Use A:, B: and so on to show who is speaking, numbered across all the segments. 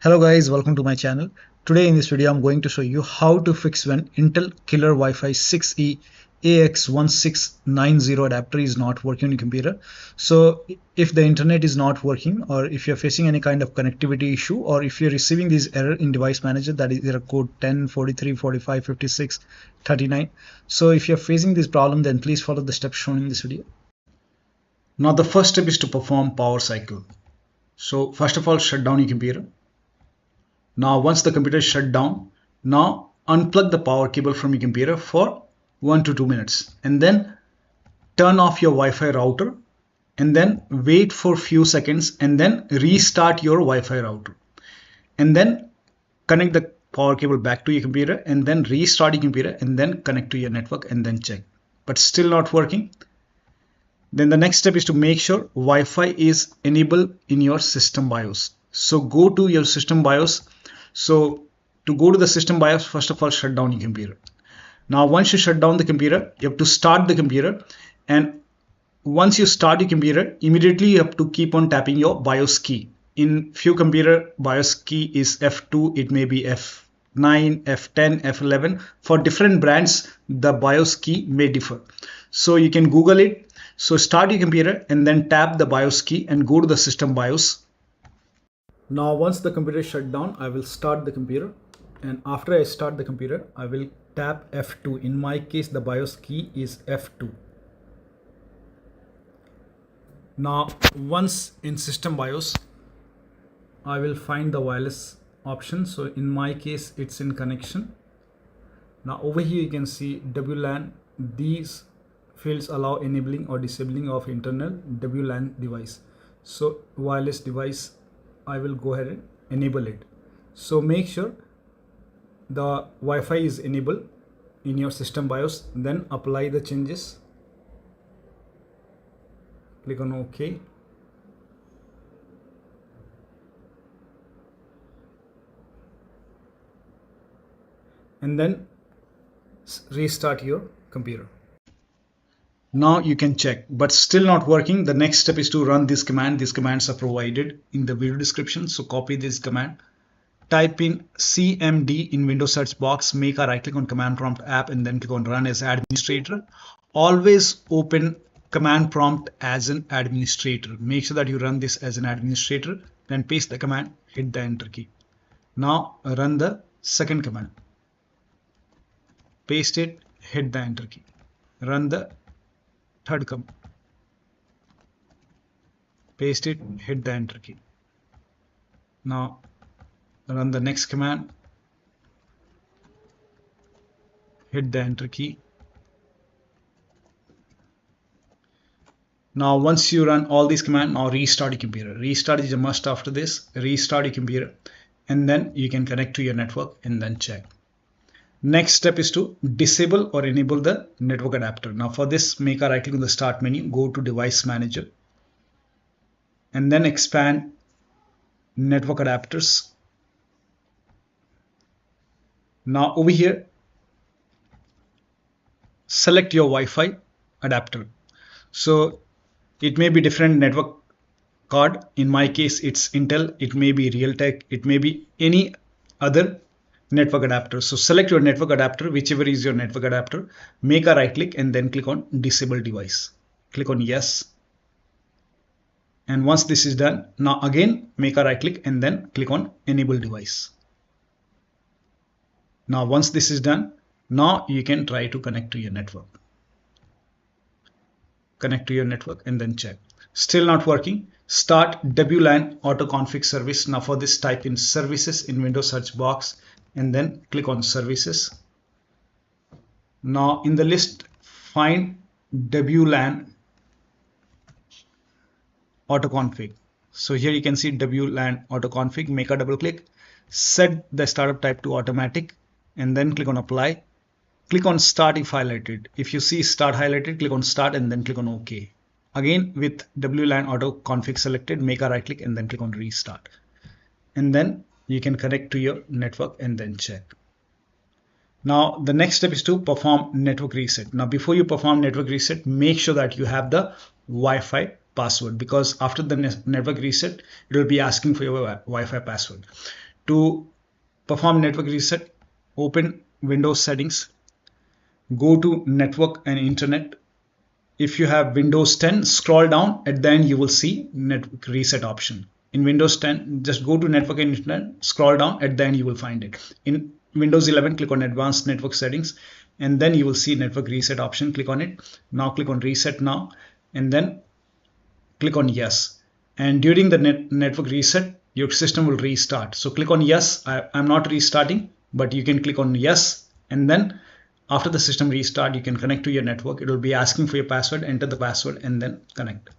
A: Hello guys, welcome to my channel. Today in this video I'm going to show you how to fix when Intel Killer Wi-Fi 6E AX1690 adapter is not working on your computer. So if the internet is not working, or if you're facing any kind of connectivity issue, or if you're receiving this error in device manager, that is error code 10 43 45 56 39. So if you're facing this problem, then please follow the steps shown in this video. Now the first step is to perform power cycle. So first of all, shut down your computer. Now once the computer is shut down, now unplug the power cable from your computer for 1 to 2 minutes, and then turn off your Wi-Fi router, and then wait for few seconds, and then restart your Wi-Fi router, and then connect the power cable back to your computer, and then restart your computer, and then connect to your network, and then check. But still not working. Then the next step is to make sure Wi-Fi is enabled in your system BIOS. So go to your system BIOS. So to go to the system BIOS, first of all, shut down your computer. Now once you shut down the computer, you have to start the computer, and once you start your computer, immediately you have to keep on tapping your BIOS key. In few computer, BIOS key is F2, it may be F9, F10, F11. For different brands, the BIOS key may differ. So you can Google it. So start your computer and then tap the BIOS key and go to the system BIOS. Now once the computer is shut down, I will start the computer, and after I start the computer, I will tap F2. In my case, the BIOS key is F2. Now once in system BIOS, I will find the wireless option. So in my case, it's in connection. Now over here you can see WLAN. These fields allow enabling or disabling of internal WLAN device. So wireless device, I will go ahead and enable it. So make sure the Wi-Fi is enabled in your system BIOS, then apply the changes. Click on OK. And then restart your computer. Now you can check, but still not working. The next step is to run this command. These commands are provided in the video description. So copy this command, type in CMD in Windows search box, make a right click on command prompt app, and then click on run as administrator. Always open command prompt as an administrator. Make sure that you run this as an administrator, then paste the command, hit the enter key. Now run the second command, paste it, hit the enter key. Run the third command, paste it, hit the enter key. Now run the next command, hit the enter key. Now once you run all these commands, now restart your computer. Restart is a must after this. Restart your computer, and then you can connect to your network and then check. Next step is to disable or enable the network adapter. Now for this, make a right click on the start menu, go to device manager, and then expand network adapters. Now over here, select your Wi-Fi adapter. So it may be different network card. In my case, it's Intel, it may be Realtek, it may be any other network adapter. So select your network adapter, whichever is your network adapter, make a right click and then click on disable device. Click on yes. And once this is done, now again make a right click and then click on enable device. Now once this is done, now you can try to connect to your network. Connect to your network and then check. Still not working. Start WLAN auto config service. Now for this, type in services in Windows search box and then click on services. Now in the list, find WLAN auto config. So here you can see WLAN auto config. Make a double click, set the startup type to automatic, and then click on apply. Click on start if highlighted. If you see start highlighted, click on start and then click on OK. Again with WLAN auto config selected, make a right click and then click on restart. And then you can connect to your network and then check. Now the next step is to perform network reset. Now before you perform network reset, make sure that you have the Wi-Fi password, because after the network reset, it will be asking for your Wi-Fi password. To perform network reset, open Windows settings, go to network and internet. If you have Windows 10, scroll down, and then you will see network reset option. In Windows 10, just go to network and internet, scroll down, and then you will find it. In Windows 11, click on advanced network settings, and then you will see network reset option. Click on it. Now click on reset now, and then click on yes. And during the network reset, your system will restart. So click on yes. I'm not restarting, but you can click on yes, and then after the system restart, you can connect to your network. It will be asking for your password, enter the password, and then connect.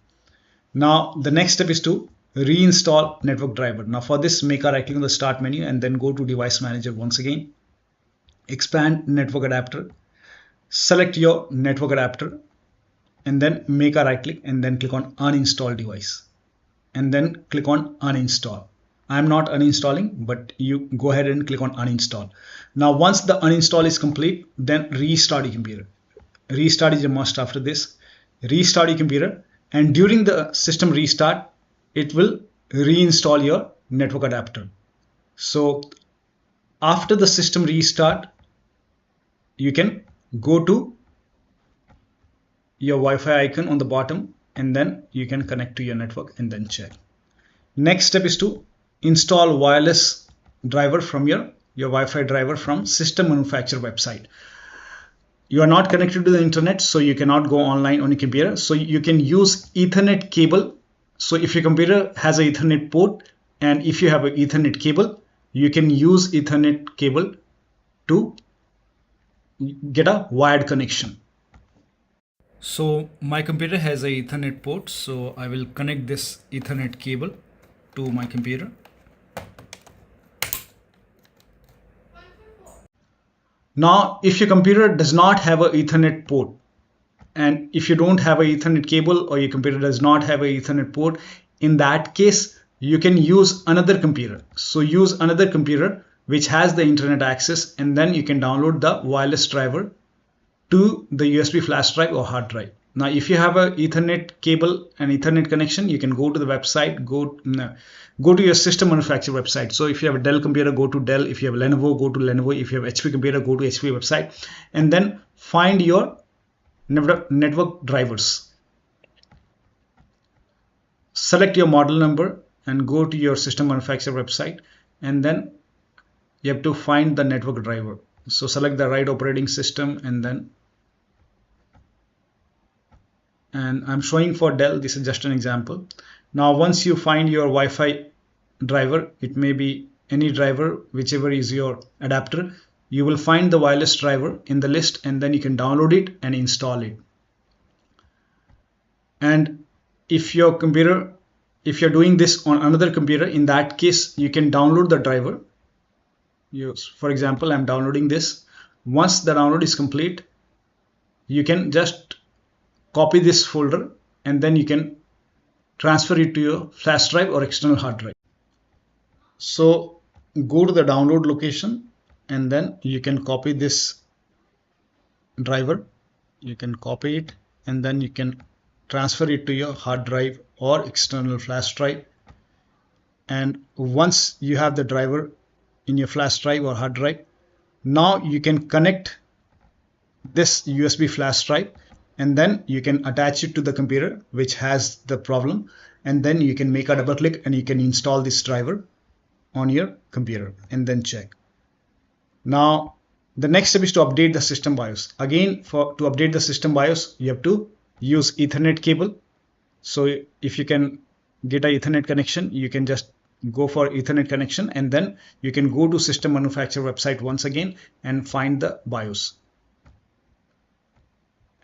A: Now the next step is to reinstall network driver. Now for this, make a right click on the start menu and then go to device manager once again. Expand network adapter, select your network adapter, and then make a right click and then click on uninstall device, and then click on uninstall. I'm not uninstalling, but you go ahead and click on uninstall. Now once the uninstall is complete, then restart your computer. Restart is a must after this. Restart your computer, and during the system restart, it will reinstall your network adapter. So after the system restart, you can go to your Wi-Fi icon on the bottom, and then you can connect to your network and then check. Next step is to install wireless driver from your Wi-Fi driver from system manufacturer website. You are not connected to the internet, so you cannot go online on your computer. So you can use Ethernet cable. So if your computer has an Ethernet port, and if you have an Ethernet cable, you can use Ethernet cable to get a wired connection. So my computer has a Ethernet port, so I will connect this Ethernet cable to my computer. Now, if your computer does not have an Ethernet port, and if you don't have an Ethernet cable, or your computer does not have an Ethernet port, in that case, you can use another computer. So use another computer which has the internet access, and then you can download the wireless driver to the USB flash drive or hard drive. Now, if you have an Ethernet cable and Ethernet connection, you can go to the website, go to your system manufacturer website. So if you have a Dell computer, go to Dell. If you have Lenovo, go to Lenovo. If you have HP computer, go to HP website, and then find your network drivers. Select your model number and go to your system manufacturer website, and then you have to find the network driver. So select the right operating system, and I'm showing for Dell. This is just an example. Now once you find your Wi-Fi driver, it may be any driver, whichever is your adapter, you will find the wireless driver in the list, and then you can download it and install it. And if you're doing this on another computer, in that case you can download the driver. For example, I'm downloading this. Once the download is complete, you can just copy this folder, and then you can transfer it to your flash drive or external hard drive. So go to the download location, and then you can copy this driver. You can copy it, and then you can transfer it to your hard drive or external flash drive. And once you have the driver in your flash drive or hard drive, now you can connect this USB flash drive, and then you can attach it to the computer which has the problem, and then you can make a double click and you can install this driver on your computer and then check. Now the next step is to update the system BIOS. Again, to update the system BIOS, you have to use Ethernet cable. So if you can get an Ethernet connection, you can just go for Ethernet connection, and then you can go to system manufacturer website once again and find the BIOS.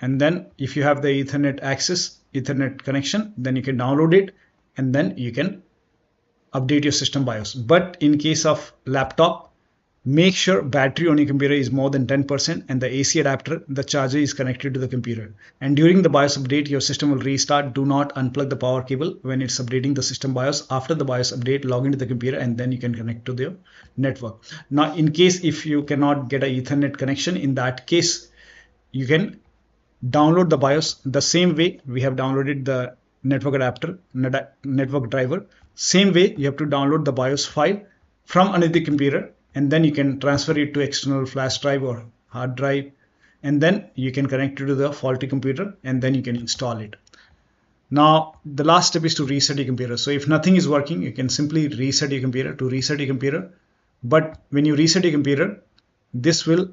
A: And then if you have the Ethernet connection, then you can download it, and then you can update your system BIOS. But in case of laptop, make sure battery on your computer is more than 10% and the AC adapter, the charger, is connected to the computer. And during the BIOS update, your system will restart. Do not unplug the power cable when it's updating the system BIOS. After the BIOS update, log into the computer, and then you can connect to the network. Now, in case if you cannot get an Ethernet connection, in that case, you can download the BIOS the same way we have downloaded the network adapter, network driver. Same way, you have to download the BIOS file from another computer, and then you can transfer it to external flash drive or hard drive, and then you can connect it to the faulty computer, and then you can install it. Now the last step is to reset your computer. So if nothing is working, you can simply reset your computer to reset your computer. But when you reset your computer, this will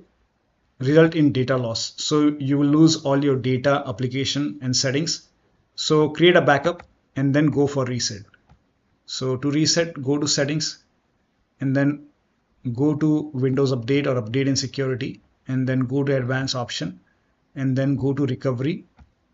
A: result in data loss. So you will lose all your data, application and settings. So create a backup and then go for reset. So to reset, go to settings and then go to Windows Update or Update in Security, and then go to Advanced option and then go to Recovery,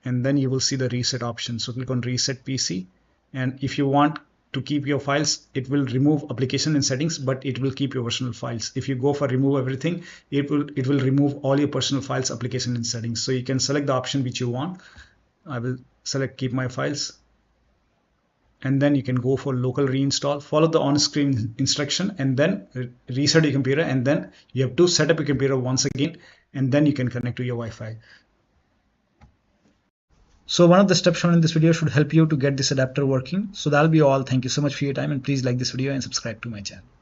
A: and then you will see the reset option. So click on Reset PC, and if you want to keep your files, it will remove application and settings, but it will keep your personal files. If you go for remove everything, it will remove all your personal files, application and settings. So you can select the option which you want. I will select keep my files, and then you can go for local reinstall. Follow the on-screen instruction and then reset your computer, and then you have to set up your computer once again, and then you can connect to your Wi-Fi. So one of the steps shown in this video should help you to get this adapter working. So that'll be all. Thank you so much for your time, and please like this video and subscribe to my channel.